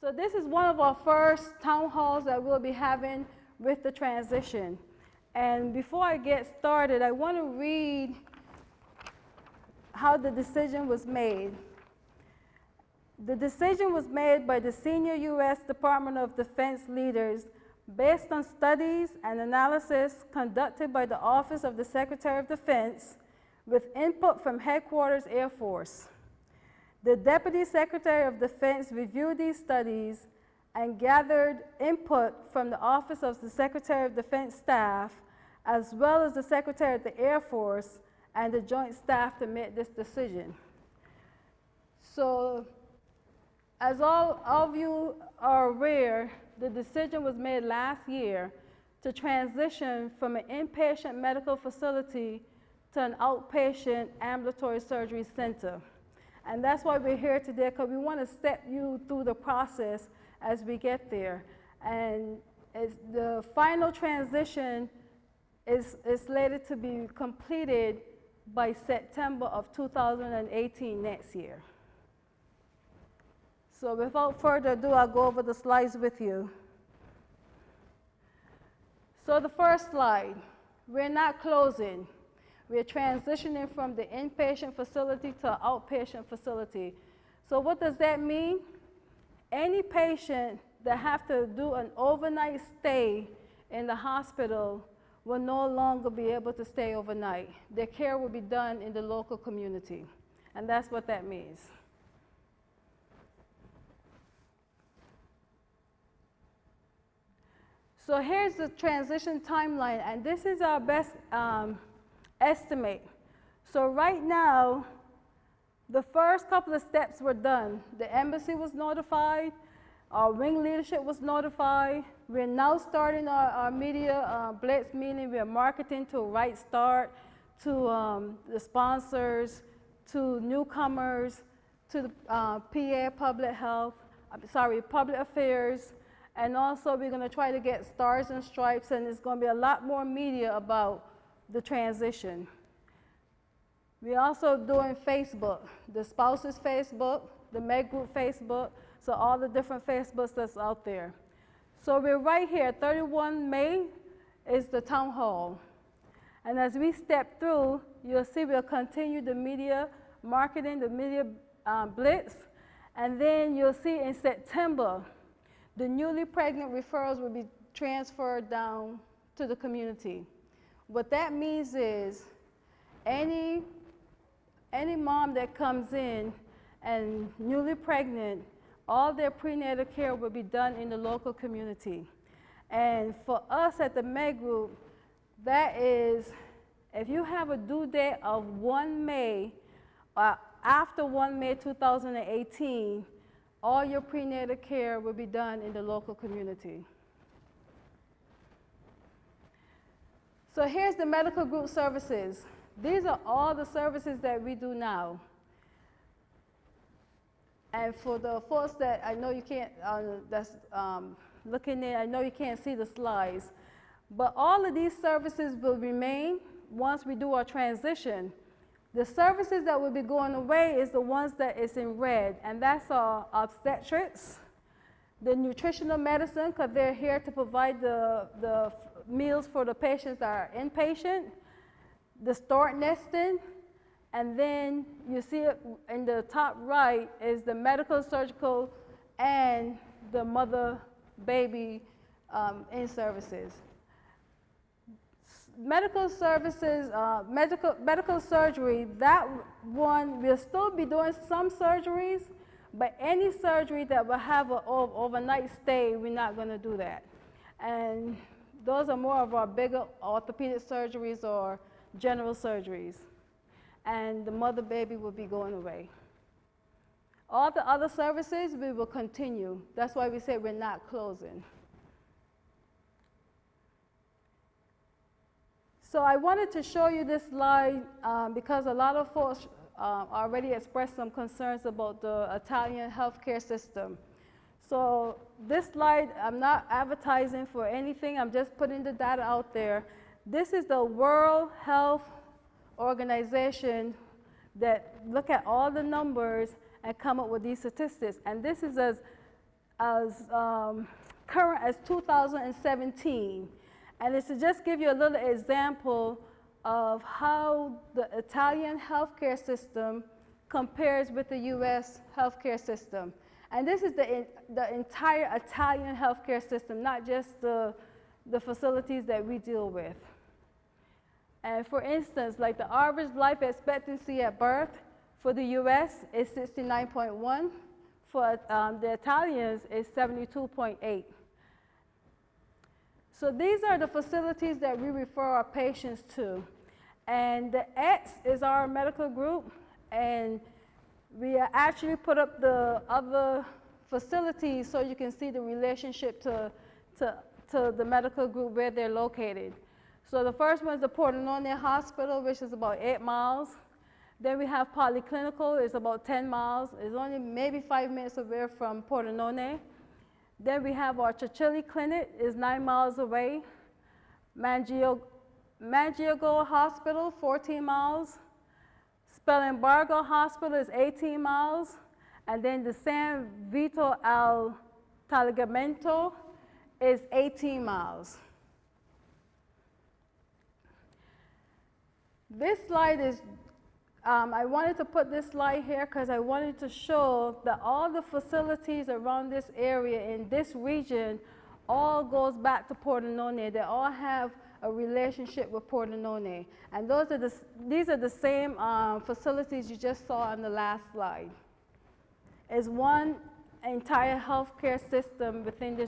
So this is one of our first town halls that we'll be having with the transition. And before I get started, I want to read how the decision was made. The decision was made by the senior U.S. Department of Defense leaders based on studies and analysis conducted by the Office of the Secretary of Defense with input from Headquarters Air Force. The Deputy Secretary of Defense reviewed these studies and gathered input from the Office of the Secretary of Defense staff, as well as the Secretary of the Air Force and the Joint Staff to make this decision. So, as all of you are aware, the decision was made last year to transition from an inpatient medical facility to an outpatient ambulatory surgery center. And that's why we're here today, because we want to step you through the process as we get there. And the final transition is slated to be completed by September of 2018 next year. So without further ado, I'll go over the slides with you. So the first slide, we're not closing. We're transitioning from the inpatient facility to an outpatient facility. So what does that mean? Any patient that have to do an overnight stay in the hospital will no longer be able to stay overnight. Their care will be done in the local community. And that's what that means. So here's the transition timeline, and this is our best estimate. So right now, the first couple of steps were done. The embassy was notified, our wing leadership was notified. We're now starting our media blitz, meaning we're marketing to Right Start, to the sponsors, to newcomers, to the PA Public Health, Public Affairs, and also we're going to try to get Stars and Stripes, and there's going to be a lot more media about the transition. We're also doing Facebook, the spouses Facebook, the Med Group Facebook, so all the different Facebooks that's out there. So we're right here, 31 May is the town hall. And as we step through, you'll see we'll continue the media marketing, the media blitz, and then you'll see in September, the newly pregnant referrals will be transferred down to the community. What that means is any mom that comes in and newly pregnant, all their prenatal care will be done in the local community. And for us at the Med Group, that is, if you have a due date of 1 May, after 1 May 2018, all your prenatal care will be done in the local community. So here's the medical group services. These are all the services that we do now. And for the folks that I know you can't, looking in, I know you can't see the slides, but all of these services will remain once we do our transition. The services that will be going away is the ones that is in red, and that's our obstetrics, the nutritional medicine, because they're here to provide the meals for the patients that are inpatient, the start nesting, and then you see it in the top right is the medical, surgical, and the mother-baby in services. Medical services, medical surgery, that one, we'll still be doing some surgeries, but any surgery that will have an overnight stay, we're not going to do that. And those are more of our bigger orthopedic surgeries or general surgeries. And the mother-baby will be going away. All the other services, we will continue. That's why we say we're not closing. So I wanted to show you this slide because a lot of folks already expressed some concerns about the Italian healthcare system. So this slide, I'm not advertising for anything, I'm just putting the data out there. This is the World Health Organization that look at all the numbers and come up with these statistics. And this is as as current as 2017. And it's to just give you a little example of how the Italian healthcare system compares with the US healthcare system. And this is the entire Italian healthcare system, not just the facilities that we deal with. And for instance, like the average life expectancy at birth for the US is 69.1. For the Italians, is 72.8. So these are the facilities that we refer our patients to. And the X is our medical group, and we actually put up the other facilities so you can see the relationship to the medical group where they're located. So the first one is the Pordenone Hospital, which is about 8 miles. Then we have Polyclinical, it's about 10 miles. It's only maybe 5 minutes away from Pordenone. Then we have our Cicilli Clinic, is 9 miles away. Mangiago Hospital, 14 miles. Spellenbargo Hospital is 18 miles. And then the San Vito al Tagliamento is 18 miles. This slide is, I wanted to put this slide here because I wanted to show that all the facilities around this area in this region all goes back to Pordenone. They all have a relationship with Pordenone. And these are the same facilities you just saw on the last slide. It's one entire healthcare system within this